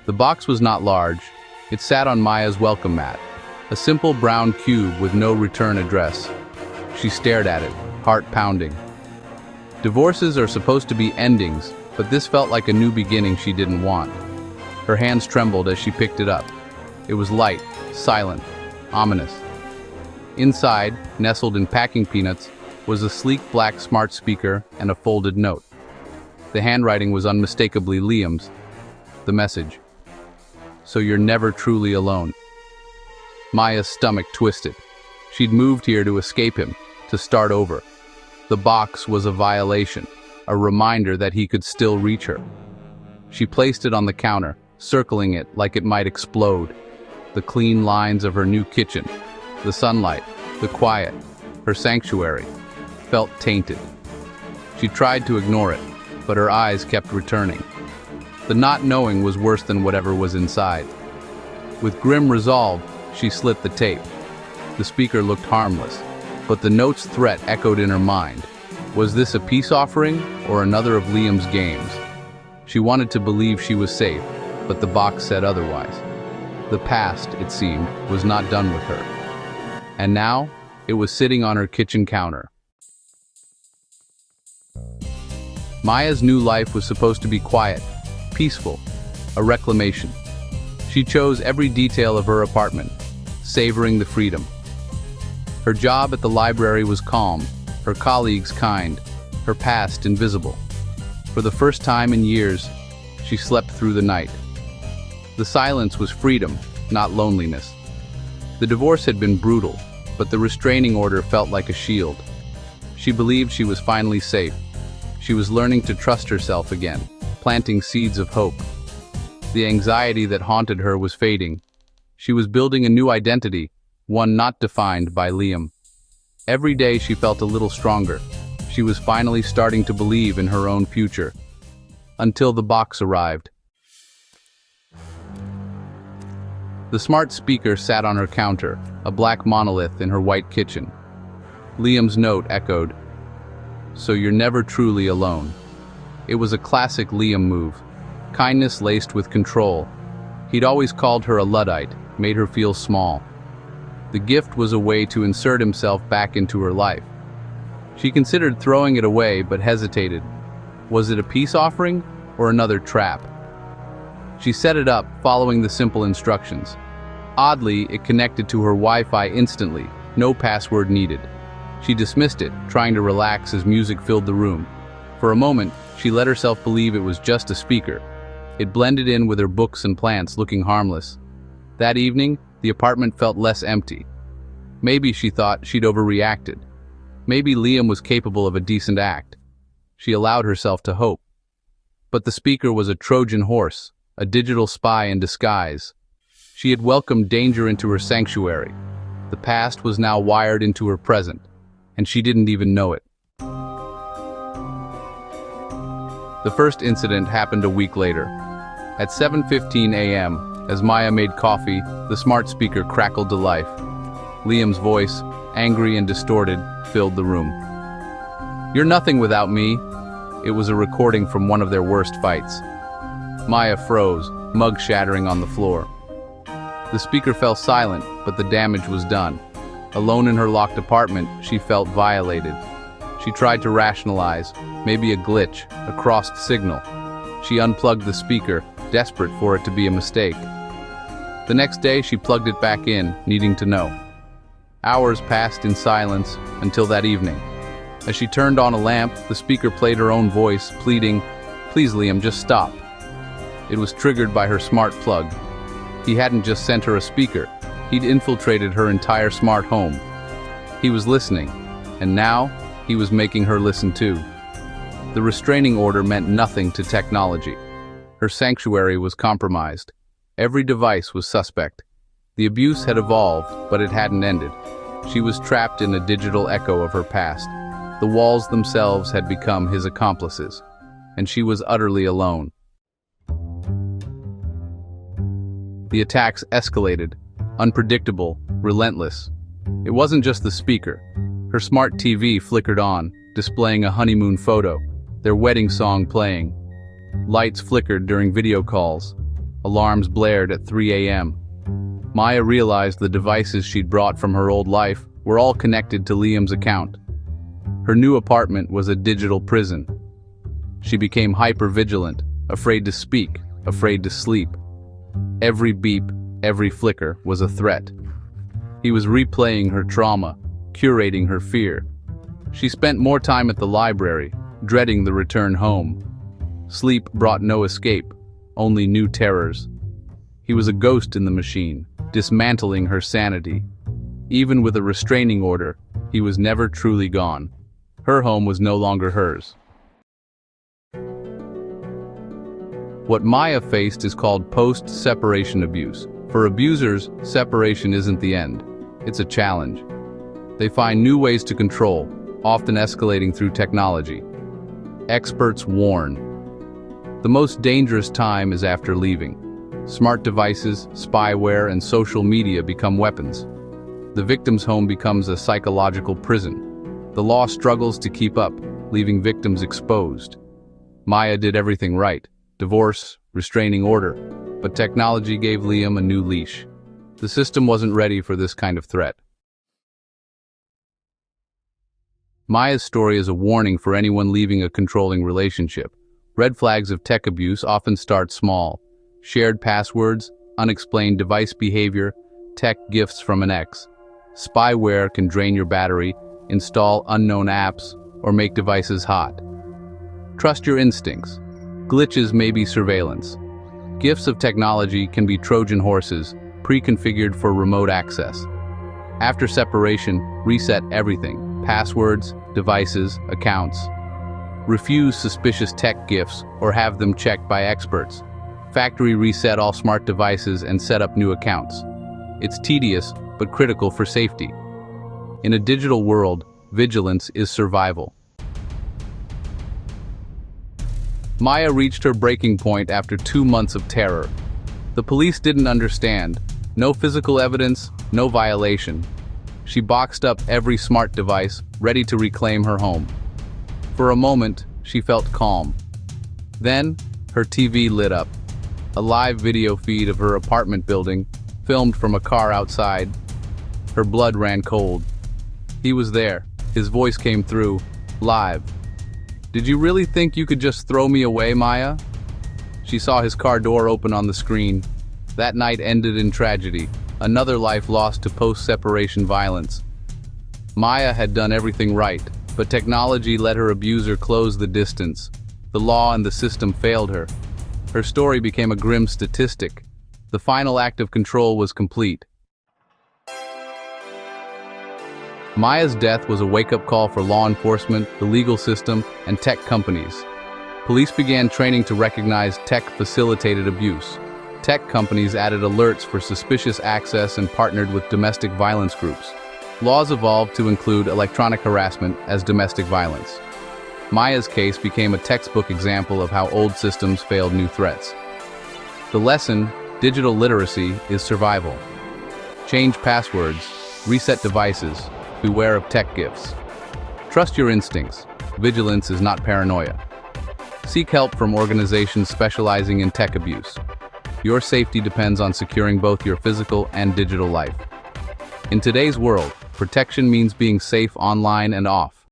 The box was not large. It sat on Maya's welcome mat, a simple brown cube with no return address. She stared at it, heart pounding. Divorces are supposed to be endings, but this felt like a new beginning she didn't want. Her hands trembled as she picked it up. It was light, silent, ominous. Inside, nestled in packing peanuts, was a sleek black smart speaker and a folded note. The handwriting was unmistakably Liam's. The message: "So you're never truly alone." Maya's stomach twisted. She'd moved here to escape him, to start over. The box was a violation, a reminder that he could still reach her. She placed it on the counter, circling it like it might explode. The clean lines of her new kitchen, the sunlight, the quiet, her sanctuary, felt tainted. She tried to ignore it, but her eyes kept returning. The not knowing was worse than whatever was inside. With grim resolve, she slit the tape. The speaker looked harmless, but the note's threat echoed in her mind. Was this a peace offering or another of Liam's games? She wanted to believe she was safe, but the box said otherwise. The past, it seemed, was not done with her. And now, it was sitting on her kitchen counter. Maya's new life was supposed to be quiet, peaceful, a reclamation. She chose every detail of her apartment, savoring the freedom. Her job at the library was calm, her colleagues kind, her past invisible. For the first time in years, she slept through the night. The silence was freedom, not loneliness. The divorce had been brutal, but the restraining order felt like a shield. She believed she was finally safe. She was learning to trust herself again, planting seeds of hope. The anxiety that haunted her was fading. She was building a new identity, one not defined by Liam. Every day she felt a little stronger. She was finally starting to believe in her own future. Until the box arrived. The smart speaker sat on her counter, a black monolith in her white kitchen. Liam's note echoed, "So you're never truly alone." It was a classic Liam move, kindness laced with control. He'd always called her a Luddite, made her feel small. The gift was a way to insert himself back into her life. She considered throwing it away but hesitated. Was it a peace offering or another trap? She set it up, following the simple instructions. Oddly, it connected to her Wi-Fi instantly, no password needed. She dismissed it, trying to relax as music filled the room. For a moment, she let herself believe it was just a speaker. It blended in with her books and plants, looking harmless. That evening, the apartment felt less empty. Maybe she thought she'd overreacted. Maybe Liam was capable of a decent act. She allowed herself to hope. But the speaker was a Trojan horse, a digital spy in disguise. She had welcomed danger into her sanctuary. The past was now wired into her present, and she didn't even know it. The first incident happened a week later. At 7:15 a.m., as Maya made coffee, the smart speaker crackled to life. Liam's voice, angry and distorted, filled the room. "You're nothing without me." It was a recording from one of their worst fights. Maya froze, mug shattering on the floor. The speaker fell silent, but the damage was done. Alone in her locked apartment, she felt violated. She tried to rationalize, maybe a glitch, a crossed signal. She unplugged the speaker, desperate for it to be a mistake. The next day, she plugged it back in, needing to know. Hours passed in silence until that evening. As she turned on a lamp, the speaker played her own voice, pleading, "Please, Liam, just stop." It was triggered by her smart plug. He hadn't just sent her a speaker, he'd infiltrated her entire smart home. He was listening, and now he was making her listen too. The restraining order meant nothing to technology. Her sanctuary was compromised. Every device was suspect. The abuse had evolved, but it hadn't ended. She was trapped in a digital echo of her past. The walls themselves had become his accomplices, and she was utterly alone. The attacks escalated, unpredictable, relentless. It wasn't just the speaker. Her smart TV flickered on, displaying a honeymoon photo, their wedding song playing. Lights flickered during video calls. Alarms blared at 3 a.m. Maya realized the devices she'd brought from her old life were all connected to Liam's account. Her new apartment was a digital prison. She became hyper-vigilant, afraid to speak, afraid to sleep. Every beep, every flicker was a threat. He was replaying her trauma, curating her fear. She spent more time at the library, dreading the return home. Sleep brought no escape, only new terrors. He was a ghost in the machine, dismantling her sanity. Even with a restraining order, he was never truly gone. Her home was no longer hers. What Maya faced is called post-separation abuse. For abusers, separation isn't the end. It's a challenge. They find new ways to control, often escalating through technology. Experts warn. The most dangerous time is after leaving. Smart devices, spyware, and social media become weapons. The victim's home becomes a psychological prison. The law struggles to keep up, leaving victims exposed. Maya did everything right. Divorce, restraining order. But technology gave Liam a new leash. The system wasn't ready for this kind of threat. Maya's story is a warning for anyone leaving a controlling relationship. Red flags of tech abuse often start small. Shared passwords, unexplained device behavior, tech gifts from an ex. Spyware can drain your battery, install unknown apps, or make devices hot. Trust your instincts. Glitches may be surveillance. Gifts of technology can be Trojan horses, pre-configured for remote access. After separation, reset everything: passwords, devices, accounts. Refuse suspicious tech gifts or have them checked by experts. Factory reset all smart devices and set up new accounts. It's tedious, but critical for safety. In a digital world, vigilance is survival. Maya reached her breaking point after 2 months of terror. The police didn't understand. No physical evidence, no violation. She boxed up every smart device, ready to reclaim her home. For a moment, she felt calm. Then, her TV lit up. A live video feed of her apartment building, filmed from a car outside. Her blood ran cold. He was there. His voice came through, live. "Did you really think you could just throw me away, Maya?" She saw his car door open on the screen. That night ended in tragedy, another life lost to post-separation violence. Maya had done everything right, but technology let her abuser close the distance. The law and the system failed her. Her story became a grim statistic. The final act of control was complete. Maya's death was a wake-up call for law enforcement, the legal system, and tech companies. Police began training to recognize tech-facilitated abuse. Tech companies added alerts for suspicious access and partnered with domestic violence groups. Laws evolved to include electronic harassment as domestic violence. Maya's case became a textbook example of how old systems failed new threats. The lesson, digital literacy, is survival. Change passwords, reset devices, beware of tech gifts. Trust your instincts. Vigilance is not paranoia. Seek help from organizations specializing in tech abuse. Your safety depends on securing both your physical and digital life. In today's world, protection means being safe online and off.